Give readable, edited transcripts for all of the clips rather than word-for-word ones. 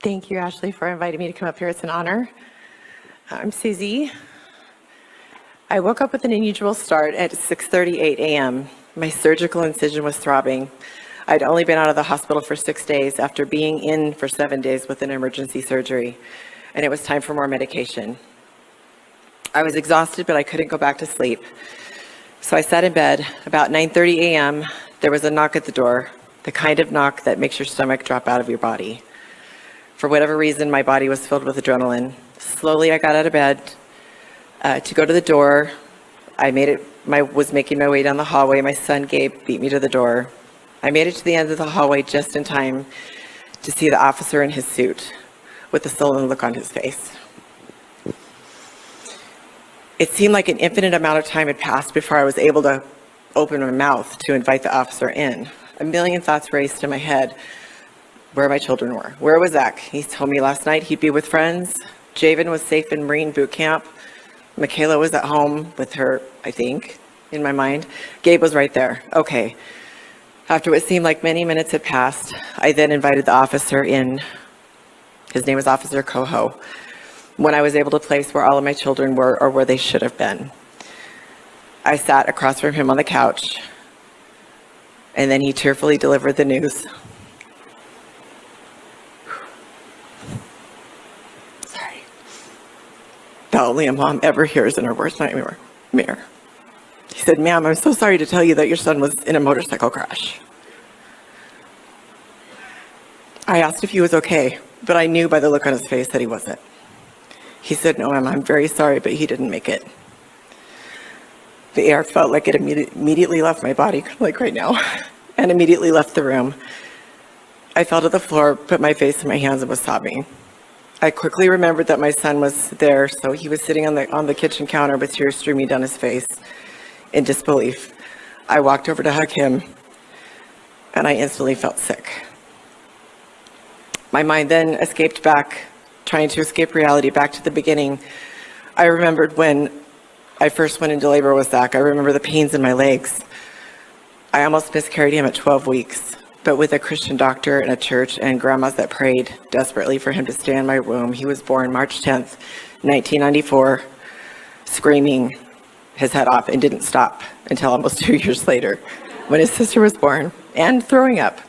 Thank you, Ashley, for inviting me to come up here. It's an honor. I'm Susie. I woke up with an unusual start at 6:38 a.m. My surgical incision was throbbing. I'd only been out of the hospital for 6 days after being in for 7 days with an emergency surgery, and it was time for more medication. I was exhausted, but I couldn't go back to sleep. So I sat in bed. About 9:30 a.m., there was a knock at the door, the kind of knock that makes your stomach drop out of your body. For whatever reason, my body was filled with adrenaline. Slowly, I got out of bed to go to the door. I was making my way down the hallway. My son, Gabe, beat me to the door. I made it to the end of the hallway just in time to see the officer in his suit with a sullen look on his face. It seemed like an infinite amount of time had passed before I was able to open my mouth to invite the officer in. A million thoughts raced in my head. Where my children were. Where was Zach? He told me last night he'd be with friends. Javen was safe in Marine boot camp. Michaela was at home with her, I think, in my mind. Gabe was right there. Okay. After what seemed like many minutes had passed, I then invited the officer in. His name was Officer Coho. When I was able to place where all of my children were or where they should have been. I sat across from him on the couch, and then he tearfully delivered the news. That only a mom ever hears in her worst nightmare. He said, "Ma'am, I'm so sorry to tell you that your son was in a motorcycle crash." I asked if he was okay, but I knew by the look on his face that he wasn't. He said, "No, ma'am, I'm very sorry, but he didn't make it." The air felt like it immediately left my body, like right now, and immediately left the room. I fell to the floor, put my face in my hands, and was sobbing. I quickly remembered that my son was there, so he was sitting on the kitchen counter with tears streaming down his face. In disbelief, I walked over to hug him, and I instantly felt sick. My mind then escaped back, trying to escape reality, back to the beginning. I remembered when I first went into labor with Zach. I remember the pains in my legs. I almost miscarried him at 12 weeks. But with a Christian doctor and a church and grandmas that prayed desperately for him to stay in my womb, he was born March 10th, 1994, screaming his head off and didn't stop until almost 2 years later when his sister was born and throwing up.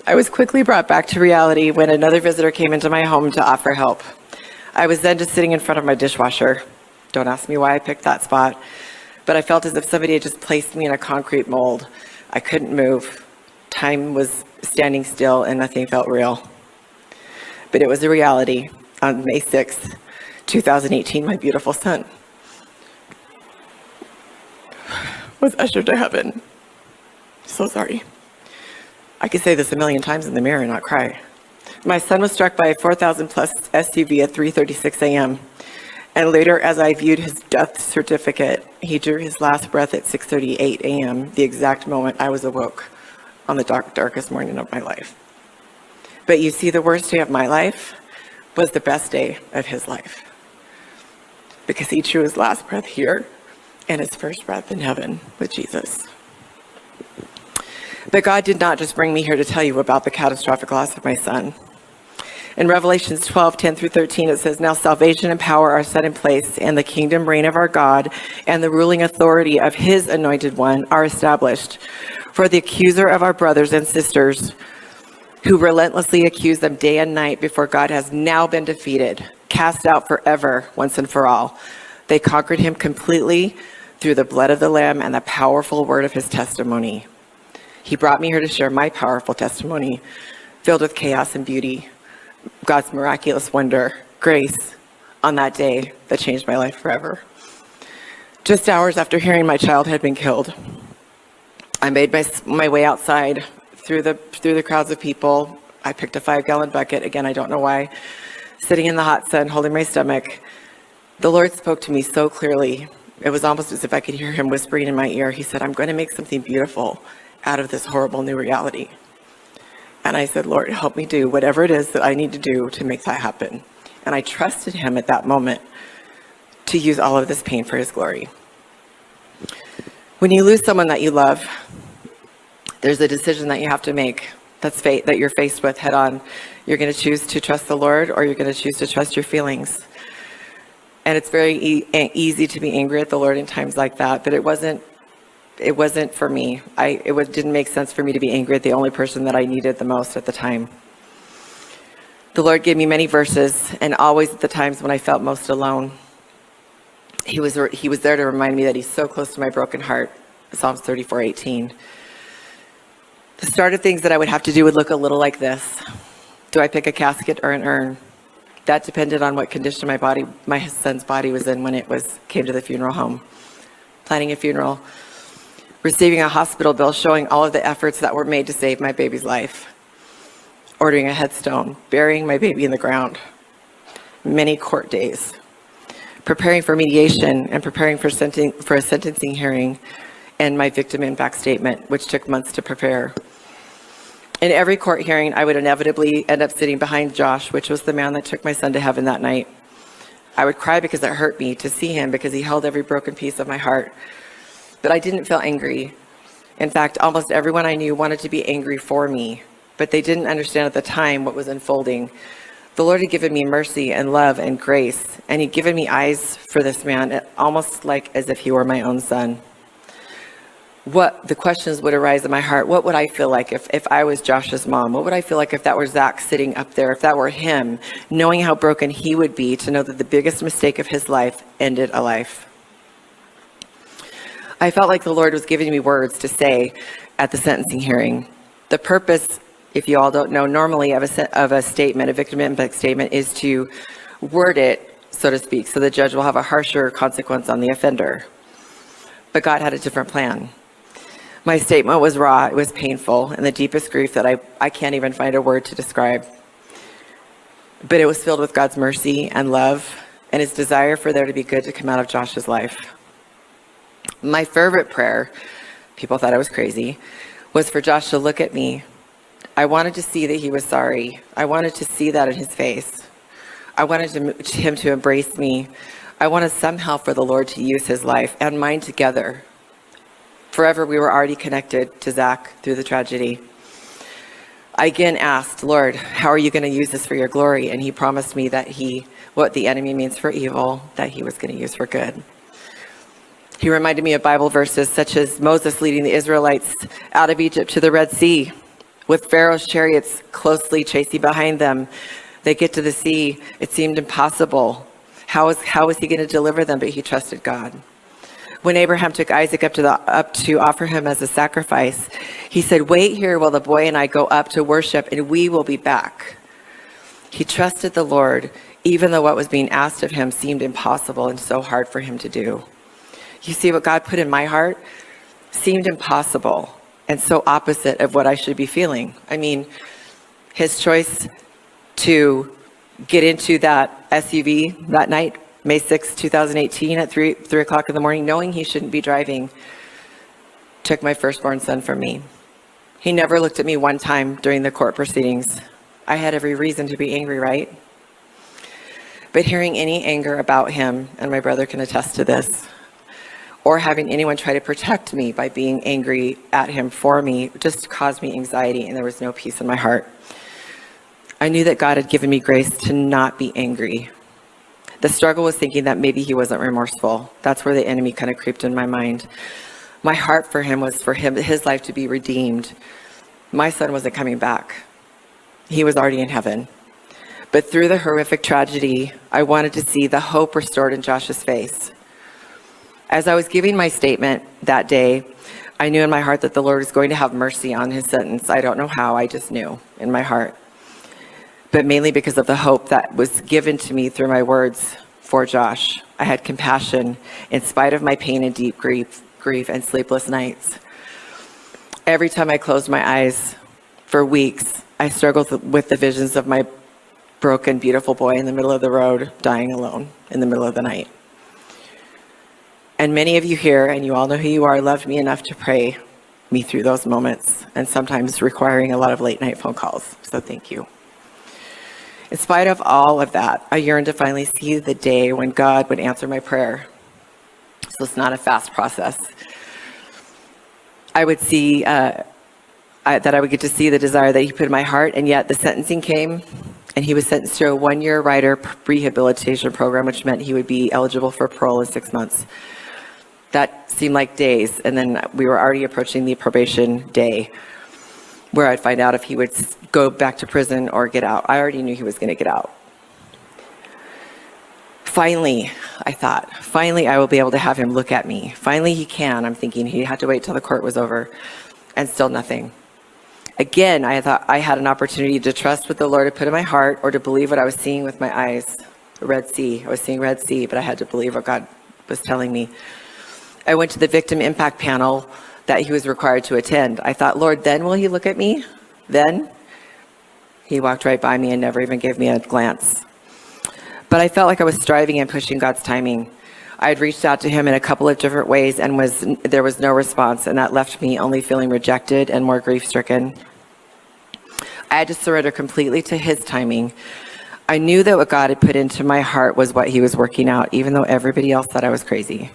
I was quickly brought back to reality when another visitor came into my home to offer help. I was then just sitting in front of my dishwasher. Don't ask me why I picked that spot, but I felt as if somebody had just placed me in a concrete mold. I couldn't move. Time was standing still and nothing felt real. But it was a reality. On May 6th, 2018, my beautiful son was ushered to heaven. So sorry. I could say this a million times in the mirror and not cry. My son was struck by a 4,000 plus SUV at 3:36 a.m. And later, as I viewed his death certificate, he drew his last breath at 6:38 a.m., the exact moment I was awoke on the darkest morning of my life. But you see, the worst day of my life was the best day of his life, because he drew his last breath here and his first breath in heaven with Jesus. But God did not just bring me here to tell you about the catastrophic loss of my son. In Revelations 12:10-13, it says, "Now salvation and power are set in place, and the kingdom reign of our God and the ruling authority of his anointed one are established. For the accuser of our brothers and sisters, who relentlessly accuse them day and night before God, has now been defeated, cast out forever, once and for all. They conquered him completely through the blood of the Lamb and the powerful word of his testimony." He brought me here to share my powerful testimony, filled with chaos and beauty, God's miraculous wonder, grace, on that day that changed my life forever. Just hours after hearing my child had been killed, I made my way outside through the crowds of people. I picked a 5-gallon bucket. Again, I don't know why. Sitting in the hot sun, holding my stomach. The Lord spoke to me so clearly. It was almost as if I could hear him whispering in my ear. He said, "I'm going to make something beautiful out of this horrible new reality." And I said, "Lord, help me do whatever it is that I need to do to make that happen." And I trusted him at that moment to use all of this pain for his glory. When you lose someone that you love, there's a decision that you have to make that you're faced with head on. You're going to choose to trust the Lord, or you're going to choose to trust your feelings. And it's very easy to be angry at the Lord in times like that, but it wasn't for me. Didn't make sense for me to be angry at the only person that I needed the most at the time. The Lord gave me many verses, and always at the times when I felt most alone, He was there to remind me that He's so close to my broken heart. Psalms 34:18. The start of things that I would have to do would look a little like this. Do I pick a casket or an urn? That depended on what condition my son's body was in when it came to the funeral home. Planning a funeral, receiving a hospital bill showing all of the efforts that were made to save my baby's life, ordering a headstone, burying my baby in the ground, many court days, preparing for mediation and preparing for a sentencing hearing, and my victim impact statement, which took months to prepare. In every court hearing, I would inevitably end up sitting behind Josh, which was the man that took my son to heaven that night. I would cry because it hurt me to see him, because he held every broken piece of my heart. But I didn't feel angry. In fact, almost everyone I knew wanted to be angry for me, but they didn't understand at the time what was unfolding. The Lord had given me mercy and love and grace, and He'd given me eyes for this man, almost like as if he were my own son. The questions would arise in my heart. What would I feel like if I was Josh's mom? What would I feel like if that were Zach sitting up there, if that were him, knowing how broken he would be to know that the biggest mistake of his life ended a life? I felt like the Lord was giving me words to say at the sentencing hearing. The purpose, if you all don't know, normally of a statement, a victim impact statement, is to word it, so to speak, so the judge will have a harsher consequence on the offender. But God had a different plan. My statement was raw, it was painful, and the deepest grief that I can't even find a word to describe. But it was filled with God's mercy and love and His desire for there to be good to come out of Josh's life. My fervent prayer, people thought I was crazy, was for Josh to look at me. I wanted to see that he was sorry. I wanted to see that in his face. I wanted him to embrace me. I wanted somehow for the Lord to use his life and mine together. Forever, we were already connected to Zach through the tragedy. I again asked, Lord, how are you going to use this for your glory? And He promised me that what the enemy means for evil, that He was going to use for good. He reminded me of Bible verses such as Moses leading the Israelites out of Egypt to the Red Sea, with Pharaoh's chariots closely chasing behind them. They get to the sea. It seemed impossible. How was he going to deliver them? But he trusted God. When Abraham took Isaac up to offer him as a sacrifice, he said, wait here while the boy and I go up to worship, and we will be back. He trusted the Lord, even though what was being asked of him seemed impossible and so hard for him to do. You see, what God put in my heart seemed impossible and so opposite of what I should be feeling. I mean, His choice to get into that SUV that night, May 6, 2018 at 3 o'clock in the morning, knowing he shouldn't be driving, took my firstborn son from me. He never looked at me one time during the court proceedings. I had every reason to be angry, right? But hearing any anger about him, and my brother can attest to this, or having anyone try to protect me by being angry at him for me, just caused me anxiety, and there was no peace in my heart. I knew that God had given me grace to not be angry. The struggle was thinking that maybe he wasn't remorseful. That's where the enemy kind of creeped in my mind. My heart for him was for his life to be redeemed. My son wasn't coming back. He was already in heaven. But through the horrific tragedy, I wanted to see the hope restored in Josh's face. As I was giving my statement that day, I knew in my heart that the Lord was going to have mercy on his sentence. I don't know how, I just knew in my heart. But mainly because of the hope that was given to me through my words for Josh. I had compassion in spite of my pain and deep grief and sleepless nights. Every time I closed my eyes for weeks, I struggled with the visions of my broken, beautiful boy in the middle of the road, dying alone in the middle of the night. And many of you here, and you all know who you are, loved me enough to pray me through those moments, and sometimes requiring a lot of late night phone calls. So thank you. In spite of all of that, I yearned to finally see the day when God would answer my prayer. So it's not a fast process. I would see that I would get to see the desire that he put in my heart. And yet the sentencing came, and he was sentenced to a 1-year rider rehabilitation program, which meant he would be eligible for parole in 6 months. That seemed like days, and then we were already approaching the probation day, where I'd find out if he would go back to prison or get out. I already knew he was going to get out. Finally, I thought, finally I will be able to have him look at me. Finally he can. I'm thinking he had to wait till the court was over, and still nothing. Again, I thought I had an opportunity to trust what the Lord had put in my heart, or to believe what I was seeing with my eyes. Red Sea. I was seeing Red Sea, but I had to believe what God was telling me. I went to the victim impact panel that he was required to attend. I thought, Lord, then will he look at me? Then? He walked right by me and never even gave me a glance. But I felt like I was striving and pushing God's timing. I had reached out to him in a couple of different ways, and there was no response, and that left me only feeling rejected and more grief-stricken. I had to surrender completely to his timing. I knew that what God had put into my heart was what he was working out, even though everybody else thought I was crazy.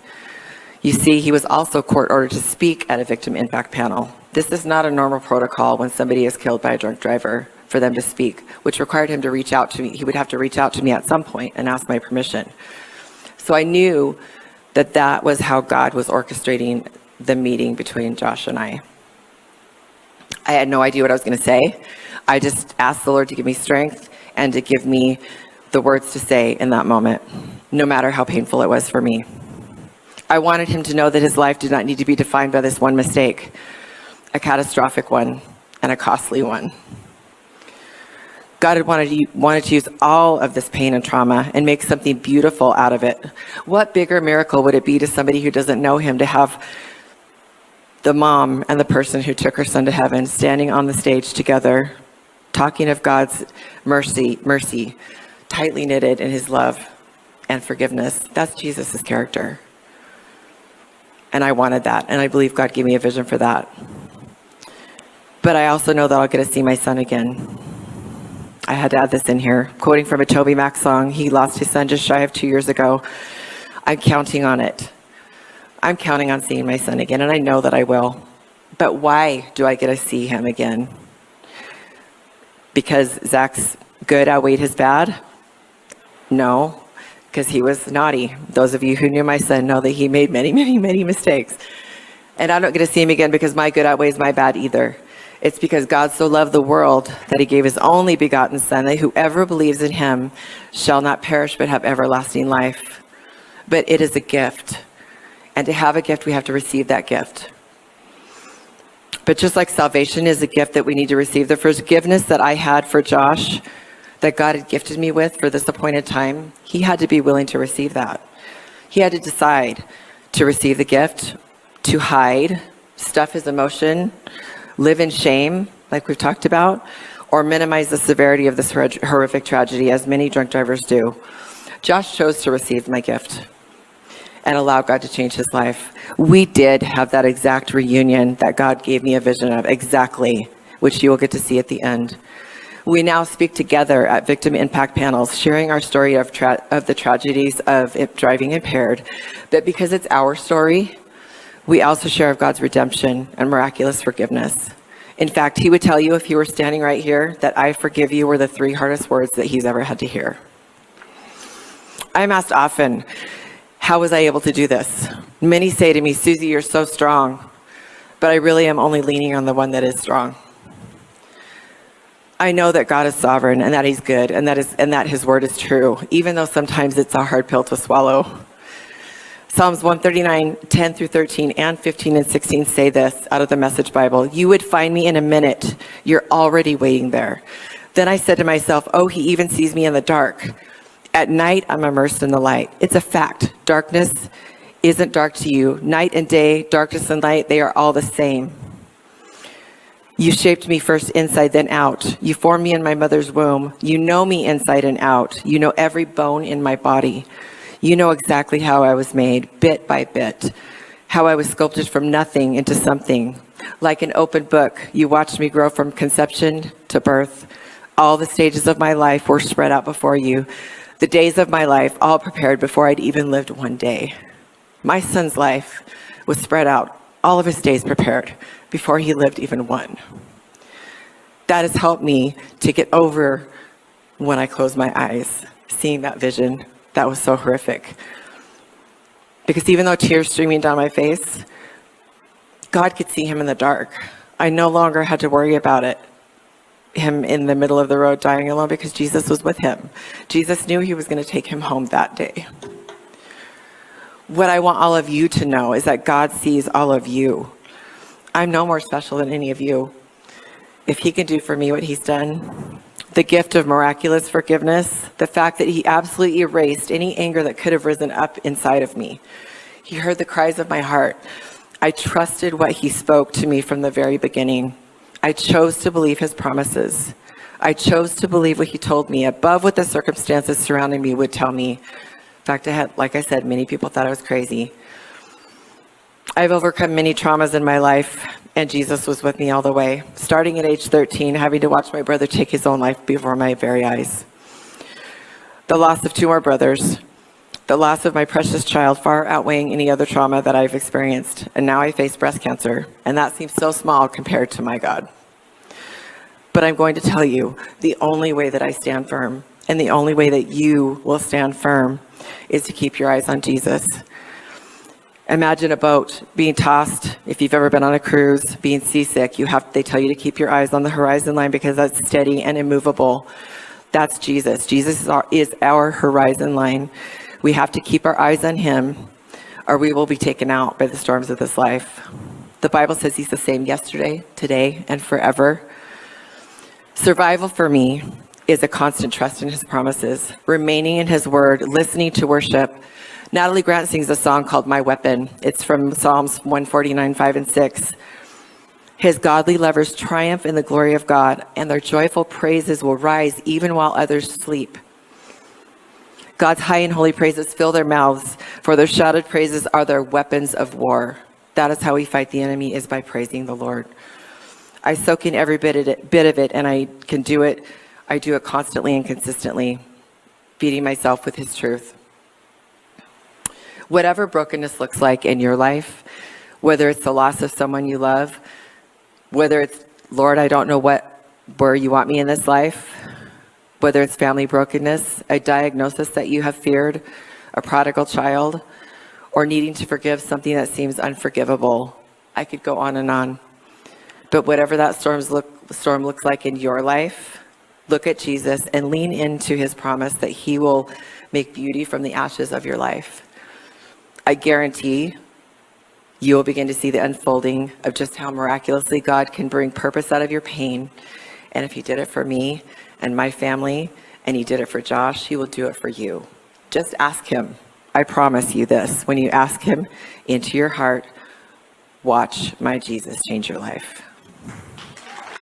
You see, he was also court-ordered to speak at a victim impact panel. This is not a normal protocol when somebody is killed by a drunk driver for them to speak, which required him to reach out to me. He would have to reach out to me at some point and ask my permission. So I knew that that was how God was orchestrating the meeting between Josh and I. I had no idea what I was going to say. I just asked the Lord to give me strength and to give me the words to say in that moment, no matter how painful it was for me. I wanted him to know that his life did not need to be defined by this one mistake, a catastrophic one and a costly one. God had wanted to use all of this pain and trauma and make something beautiful out of it. What bigger miracle would it be to somebody who doesn't know him to have the mom and the person who took her son to heaven standing on the stage together, talking of God's mercy, tightly knitted in his love and forgiveness? That's Jesus' character. And I wanted that, and I believe God gave me a vision for that. But I also know that I'll get to see my son again. I had to add this in here. Quoting from a Toby Mac song, he lost his son just shy of 2 years ago. I'm counting on it. I'm counting on seeing my son again, and I know that I will. But why do I get to see him again? Because Zach's good outweighed his bad? No, because he was naughty. Those of you who knew my son know that he made many, many, many mistakes. And I don't get to see him again because my good outweighs my bad either. It's because God so loved the world that he gave his only begotten son, that whoever believes in him shall not perish but have everlasting life. But it is a gift. And to have a gift, we have to receive that gift. But just like salvation is a gift that we need to receive, the forgiveness that I had for Josh, that God had gifted me with for this appointed time, he had to be willing to receive that. He had to decide to receive the gift, to hide, stuff his emotion, live in shame, like we've talked about, or minimize the severity of this horrific tragedy, as many drunk drivers do. Josh chose to receive my gift and allow God to change his life. We did have that exact reunion that God gave me a vision of, exactly, which you will get to see at the end. We now speak together at victim impact panels, sharing our story of the tragedies of driving impaired. But because it's our story, we also share of God's redemption and miraculous forgiveness. In fact, he would tell you if he were standing right here that I forgive you were the 3 hardest words that he's ever had to hear. I'm asked often, how was I able to do this? Many say to me, Susie, you're so strong, but I really am only leaning on the one that is strong. I know that God is sovereign and that he's good and that his word is true, even though sometimes it's a hard pill to swallow. Psalms 139, 10 through 13, and 15 and 16 say this out of the Message Bible. You would find me in a minute. You're already waiting there. Then I said to myself, oh, he even sees me in the dark. At night, I'm immersed in the light. It's a fact. Darkness isn't dark to you. Night and day, darkness and light, they are all the same. You shaped me first inside, then out. You formed me in my mother's womb. You know me inside and out. You know every bone in my body. You know exactly how I was made, bit by bit, how I was sculpted from nothing into something. Like an open book, you watched me grow from conception to birth. All the stages of my life were spread out before you. The days of my life, all prepared before I'd even lived one day. My son's life was spread out, all of his days prepared, before he lived even one. That has helped me to get over when I close my eyes, seeing that vision. That was so horrific. Because even though tears streaming down my face, God could see him in the dark. I no longer had to worry about it, him in the middle of the road dying alone, because Jesus was with him. Jesus knew he was going to take him home that day. What I want all of you to know is that God sees all of you. I'm no more special than any of you. If he can do for me what he's done, the gift of miraculous forgiveness, the fact that he absolutely erased any anger that could have risen up inside of me. He heard the cries of my heart. I trusted what he spoke to me from the very beginning. I chose to believe his promises. I chose to believe what he told me above what the circumstances surrounding me would tell me. In fact, like I said, many people thought I was crazy. I've overcome many traumas in my life, and Jesus was with me all the way. Starting at age 13, having to watch my brother take his own life before my very eyes. The loss of 2 more brothers. The loss of my precious child far outweighing any other trauma that I've experienced. And now I face breast cancer, and that seems so small compared to my God. But I'm going to tell you, the only way that I stand firm, and the only way that you will stand firm, is to keep your eyes on Jesus. Imagine a boat being tossed. If you've ever been on a cruise, being seasick, they tell you to keep your eyes on the horizon line because that's steady and immovable. That's Jesus. Jesus is our horizon line. We have to keep our eyes on him, or we will be taken out by the storms of this life. The Bible says he's the same yesterday, today, and forever. Survival for me is a constant trust in his promises, remaining in his word, listening to worship. Natalie Grant sings a song called My Weapon. It's from Psalms 149, 5, and 6. His godly lovers triumph in the glory of God, and their joyful praises will rise even while others sleep. God's high and holy praises fill their mouths, for their shouted praises are their weapons of war. That is how we fight the enemy, is by praising the Lord. I soak in every bit of it, and I can do it. I do it constantly and consistently, feeding myself with his truth. Whatever brokenness looks like in your life, whether it's the loss of someone you love, whether it's, Lord, I don't know where you want me in this life, whether it's family brokenness, a diagnosis that you have feared, a prodigal child, or needing to forgive something that seems unforgivable. I could go on and on. But whatever that storm looks like in your life, look at Jesus and lean into his promise that he will make beauty from the ashes of your life. I guarantee you will begin to see the unfolding of just how miraculously God can bring purpose out of your pain. And if he did it for me and my family, and he did it for Josh, he will do it for you. Just ask him. I promise you this. When you ask him into your heart, watch my Jesus change your life.